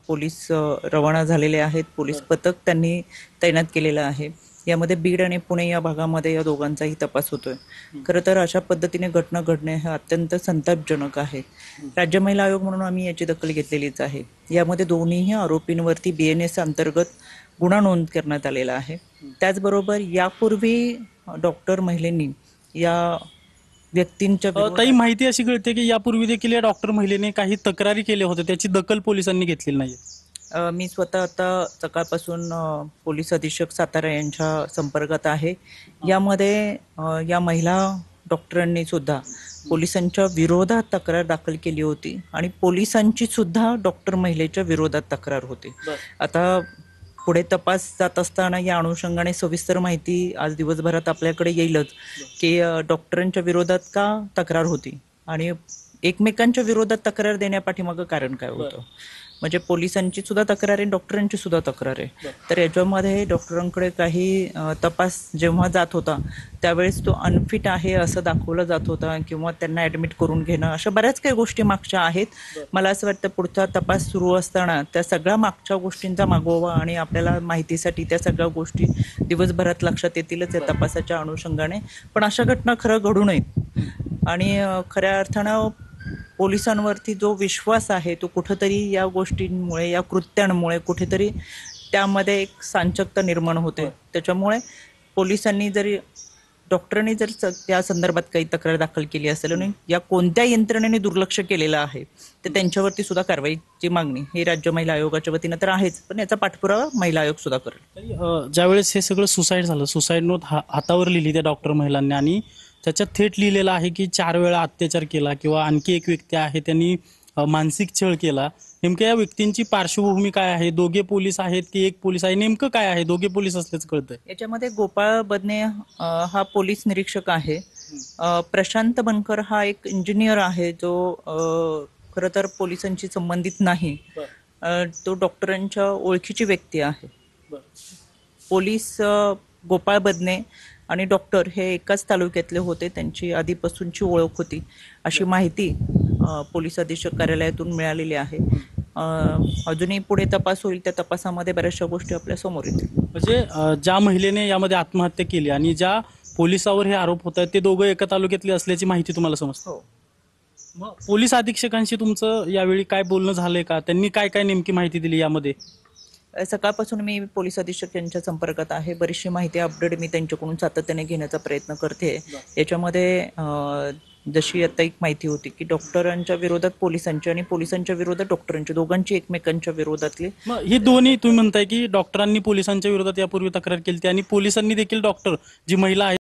Police रवाना झालेले आहेत. पोलीस पथक त्यांनी तैनात केलेलं आहे. यामध्ये बीड आणि पुणे या भागामध्ये या दोघांचाही तपास होतोय. खरं तर अशा पद्धतीने घटना घडणे हे अत्यंत संतापजनक आहे. राज्य महिला आयोग म्हणून आम्ही याची दखल घेतलेलीच आहे. यामध्ये दोन्हीही आरोपींवरती BNS अंतर्गत गुन्हा नोंद करण्यात आलेला आहे. त्याचबरोबर यापूर्वी डॉक्टर महिलेंनी या व्यक्तींच्या ताई, माहिती अशी कळते की यापूर्वी देखील या डॉक्टर महिलेने काही तक्रारी केल्या होत्या, त्याची दखल पोलिसांनी घेतलेली नाही. मी स्वतः आता सकाळपासून पोलीस अधीक्षक सातारा यांच्या संपर्कात आहे. यामध्ये या महिला डॉक्टरांनी सुद्धा पोलिसांच्या विरोधात तक्रार दाखल केली होती आणि पोलिसांची सुद्धा डॉक्टर महिलेच्या विरोधात तक्रार होती. आता पुढे तपास जात असताना या अनुषंगाने सविस्तर माहिती आज दिवसभरात आपल्याकडे येईलच की डॉक्टरांच्या विरोधात का तक्रार होती आणि एकमेकांच्या विरोधात तक्रार देण्यापाठीमागं कारण काय होतं. म्हणजे पोलिसांची सुद्धा तक्रार आहे, डॉक्टरांची सुद्धा तक्रार आहे. तर याच्यामध्ये डॉक्टरांकडे काही तपास जेव्हा जात होता त्यावेळेस तो अनफिट आहे असं दाखवलं जात होता किंवा त्यांना ॲडमिट करून घेणं, अशा बऱ्याच काही गोष्टी मागच्या आहेत. मला असं वाटतं पुढचा तपास सुरू असताना त्या सगळ्या मागच्या गोष्टींचा मागोवा आणि आपल्याला माहितीसाठी त्या सगळ्या गोष्टी दिवसभरात लक्षात येतीलच या तपासाच्या अनुषंगाने. पण अशा घटना खरं घडू नयेत आणि खऱ्या अर्थानं पोलिसांवरती जो विश्वास आहे तो कुठंतरी या गोष्टींमुळे, या कृत्यांमुळे कुठेतरी त्यामध्ये एक सांचकता निर्माण होते. त्याच्यामुळे पोलिसांनी जरी डॉक्टरांनी जर त्या संदर्भात काही तक्रार दाखल केली असेल आणि या कोणत्या यंत्रणेने दुर्लक्ष केलेलं आहे तर त्यांच्यावरती सुद्धा कारवाईची मागणी ही राज्य महिला आयोगाच्या वतीनं तर आहेच, पण याचा पाठपुरावा महिला आयोग सुद्धा करेल. ज्यावेळेस हे सगळं सुसाईड झालं, सुसाईड नोट हातावर लिहिली त्या डॉक्टर महिलांनी आणि त्याच्यात थेट लिहिलेलं आहे की 4 वेळा अत्याचार केला किंवा आणखी एक व्यक्ती आहे त्यांनी मानसिक छळ केला. नेमक्या या व्यक्तींची पार्श्वभूमी काय आहे? दोघे पोलीस आहेत की एक पोलीस आहे? नेमकं काय आहे? दोघे पोलीस असल्याचं कळतंय. याच्यामध्ये गोपाळ बदने हा पोलीस निरीक्षक आहे. प्रशांत बनकर हा एक इंजिनियर आहे जो खरं तर पोलिसांशी संबंधित नाही. तो डॉक्टरांच्या ओळखीची व्यक्ती आहे. पोलीस गोपाळ बदने आणि डॉक्टर हे एकाच तालुक्यातले होते, त्यांची आधीपासूनची ओळख होती अशी माहिती पोलीस अधीक्षक कार्यालयातून मिळालेली आहे. अजूनही पुढे तपास होईल, त्या तपासामध्ये बऱ्याचशा गोष्टी आपल्या समोर येतील. म्हणजे ज्या महिलेने यामध्ये आत्महत्या केली आणि ज्या पोलिसावर हे आरोप होत आहेत ते दोघं एका तालुक्यातले असल्याची माहिती तुम्हाला समजते. हो. मग पोलीस अधीक्षकांशी तुमचं यावेळी काय बोलणं झालंय का? त्यांनी काय काय नेमकी माहिती दिली यामध्ये? सकाळपासून मी पोलीस अधीक्षक यांच्या संपर्कात आहे. बरीचशी माहिती अपडेट मी त्यांच्याकडून सातत्याने घेण्याचा प्रयत्न करते. याच्यामध्ये जशी आता एक माहिती होती की डॉक्टरांच्या विरोधात पोलिसांची आणि पोलिसांच्या विरोधात डॉक्टरांची, दोघांची एकमेकांच्या विरोधातली. मग ही दोन्ही तुम्ही म्हणताय की डॉक्टरांनी पोलिसांच्या विरोधात यापूर्वी तक्रार केली आणि पोलिसांनी देखील डॉक्टर जी महिला आहे